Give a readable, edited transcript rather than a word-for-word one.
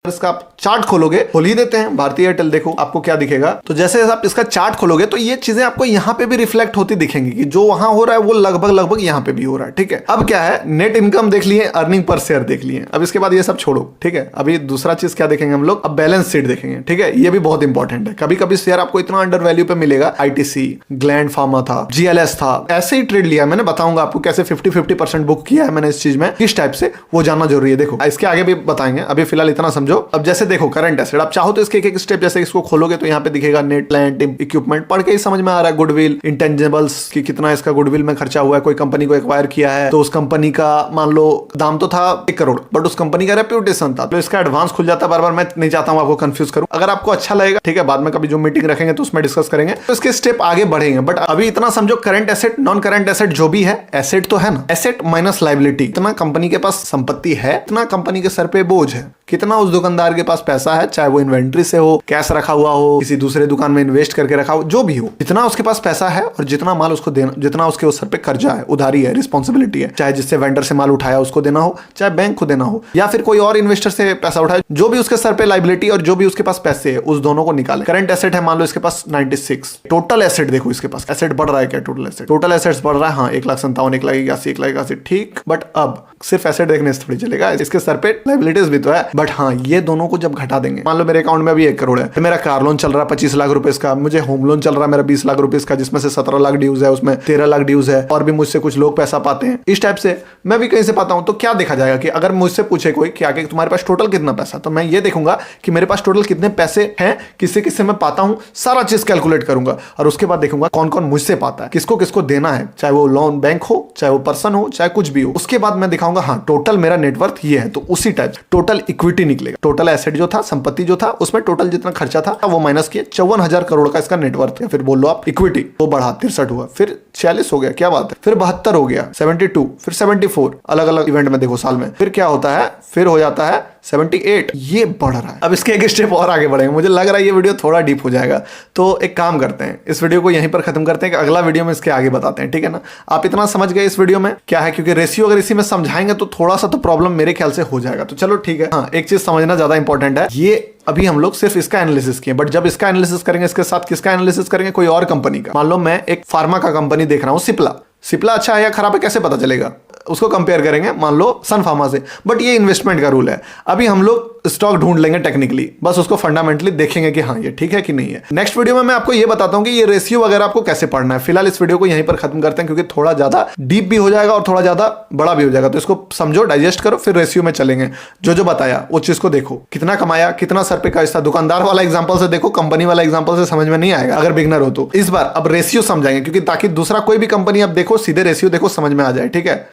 इसका आप चार्ट खोलोगे, खोल ही देते हैं भारतीय एयरटेल, देखो आपको क्या दिखेगा। तो जैसे आप इसका चार्ट खोलोगे तो ये चीजें आपको यहाँ पे भी रिफ्लेक्ट होती दिखेंगी कि जो वहां हो रहा है वो लगभग यहाँ पे भी हो रहा है। ठीक है, अब क्या है, नेट इनकम देख लिए, अर्निंग पर शेयर देख लिए, अब इसके बाद ये सब छोड़ो। ठीक है, अभी दूसरा चीज क्या देखेंगे हम लोग, अब बैलेंस शीट देखेंगे। ठीक है, ये भी बहुत इंपॉर्टेंट है। कभी कभी शेयर आपको इतना अंडर वैल्यू पे मिलेगा, आईटीसी, ग्लैंड फार्मा था, जीएलएस था, ऐसे ही ट्रेड लिया मैंने, बताऊंगा आपको कैसे 50-50% बुक किया है मैंने इस चीज में, किस टाइप से, वो जानना जरूरी है। देखो इसके आगे भी बताएंगे, अभी फिलहाल इतना समझो। अब जैसे देखो करंट एसेट, आप चाहो तो इसके एक स्टेप, जैसे इसको खोलोगे तो यहाँ पे दिखेगा नेट प्लांट इक्विपमेंट, पढ़ के ही समझ में आ रहा है। गुडविल, इंटेंजिबल्स की कितना इसका गुडविल में खर्चा हुआ है, कोई कंपनी को एक्वायर किया है तो उस कंपनी का मान लो दाम तो था 1 करोड़, बट उस कंपनी का रेप्यूटेशन था, तो इसका एडवांस खुल जाता है। बार बार मैं नहीं चाहता हूं आपको कंफ्यूज करूं, अगर आपको अच्छा लगेगा ठीक है, बाद में कभी जो मीटिंग रखेंगे तो उसमें डिस्कस करेंगे, तो इसके स्टेप आगे बढ़ेंगे। बट अभी इतना समझो, current asset, non current asset जो भी है, एसेट तो है ना, एसेट माइनस लायबिलिटी, इतना कंपनी के पास संपत्ति है, इतना कंपनी के सर पे बोझ है, कितना उस दुकानदार के पास पैसा है, चाहे वो इन्वेंट्री से हो, कैश रखा हुआ हो, किसी दूसरे दुकान में इन्वेस्ट करके रखा हो, जो भी हो, जितना उसके पास पैसा है और जितना माल उसको देना, जितना उसके उस सर पे कर्जा है, उधारी है, रिस्पॉन्सिबिलिटी है, चाहे जिससे वेंडर से माल उठाया उसको देना हो, चाहे बैंक को देना हो, या फिर कोई और इन्वेस्टर से पैसा उठाए, जो भी उसके सर पे लायबिलिटी और जो भी उसके पास पैसे है, उस दोनों को निकाले। करंट एसेट है मान लो इसके पास 96, टोटल एसेट देखो इसके पास, एसेट बढ़ रहा है क्या, टोटल एसेट्स बढ़ रहा है, हाँ 1,57,000, 1,81,000, 1,81,000, ठीक। बट अब सिर्फ एसेट देखने से थोड़ी चलेगा, इसके सर पे लायबिलिटीज भी तो है। बट हाँ, ये दोनों को जब घटा देंगे, मान लो मेरे अकाउंट में अभी 1 करोड़ है, मेरा कार लोन चल रहा है 25 लाख रुपए का, मुझे होम लोन चल रहा है मेरा 20 लाख रुपए का, जिसमें से 17 लाख ड्यूज है, उसमें 13 लाख ड्यूज है, और भी मुझसे कुछ लोग पैसा पाते हैं, इस टाइप से मैं भी कहीं से पाता हूं। तो क्या देखा जाएगा कि अगर मुझसे पूछे कोई कि आगे तुम्हारे पास टोटल कितना पैसा, तो मैं ये देखूंगा कि मेरे पास टोटल कितने पैसे हैं, किससे किससे मैं पाता हूं, सारा चीज कैलकुलेट करूंगा, और उसके बाद देखूंगा कौन कौन मुझसे पाता है, किसको किसको देना है, चाहे वो लोन बैंक हो, चाहे वो पर्सन हो, चाहे कुछ भी हो। उसके बाद मैं दिखाऊंगा हाँ टोटल मेरा नेटवर्थ ये है, तो उसी टाइप टोटल इक्विटी निकलेगा, टोटल एसेट जो था, संपत्ति जो था, उसमें टोटल जितना खर्चा था वो माइनस किया, 54,000 करोड़ का इसका नेटवर्थ है। फिर बोल लो आप इक्विटी, वो बढ़ा 63 हुआ, फिर 46 हो गया, क्या बात है, फिर 72 हो गया, 72, फिर 74, अलग अलग इवेंट में देखो साल में, फिर क्या होता है, फिर हो जाता है 78, ये बढ़ रहा है। अब इसके एक स्टेप और आगे बढ़ेंगे, मुझे लग रहा है ये वीडियो थोड़ा डीप हो जाएगा, तो एक काम करते हैं, इस वीडियो को यहीं पर खत्म करते हैं, कि अगला वीडियो में इसके आगे बताते हैं, ठीक है ना। आप इतना समझ गए इस वीडियो में क्या है, क्योंकि रेशियो अगर इसी में समझाएंगे तो थोड़ा सा तो प्रॉब्लम मेरे ख्याल से हो जाएगा, तो चलो ठीक है। हाँ, एक चीज समझना ज्यादा इंपॉर्टेंट है, ये अभी हम लोग सिर्फ इसका एनालिसिस किए, बट जब इसका एनालिसिस करेंगे, इसके साथ किसका एनालिसिस करेंगे, कोई और कंपनी का। मान लो मैं एक फार्मा का कंपनी देख रहा हूँ, सिप्ला अच्छा है या खराब है कैसे पता चलेगा, उसको कंपेयर करेंगे मान लो सन फार्मा से, बट ये इन्वेस्टमेंट का रूल है। अभी हम लोग स्टॉक ढूंढ लेंगे टेक्निकली, बस उसको फंडामेंटली देखेंगे कि हाँ ये ठीक है कि नहीं है। नेक्स्ट वीडियो में मैं आपको ये बताता हूँ कि ये रेशियो वगैरह आपको कैसे पढ़ना है। फिलहाल इस वीडियो को यहीं पर खत्म करते हैं, क्योंकि थोड़ा ज्यादा डीप भी हो जाएगा और थोड़ा ज्यादा बड़ा भी हो जाएगा, तो इसको समझो, डाइजेस्ट करो, फिर रेशियो में चलेंगे। जो बताया वो चीज को देखो, कितना कमाया, कितना सर पे कर्ज था, दुकानदार वाला एग्जांपल से देखो, कंपनी वाला एग्जांपल से समझ में नहीं आएगा अगर बिगनर हो तो। इस बार अब रेशियो समझाएंगे, क्योंकि ताकि दूसरा कोई भी कंपनी अब देखो, सीधे रेशियो देखो, समझ में आ जाए, ठीक है।